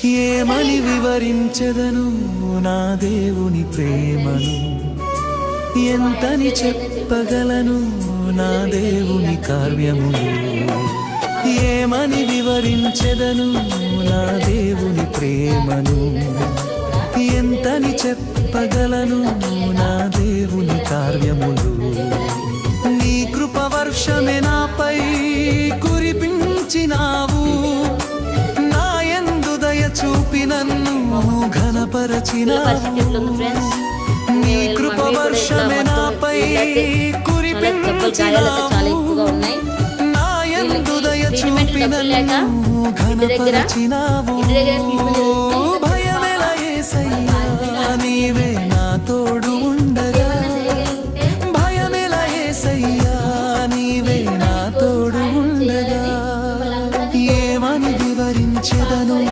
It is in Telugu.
ఏమని వివరించెదను నా దేవుని ప్రేమను, ఎంతని చెప్పగలను నా దేవుని కార్యములు. ఏమని వివరించెదను నా దేవుని ప్రేమను, ఎంతని చెప్పగలను నా దేవుని కార్యములు. నీ కృప వర్షమే నాపై కురిపించినావు, నా యందు దయ చూపి నన్ను ఘనపరచినావు. నీ కృప వర్షమే నాపై కురిపించినావు, నా యందు దయ చూపి నన్ను ఘనపరచినావు. భయమెల యేసయ్యా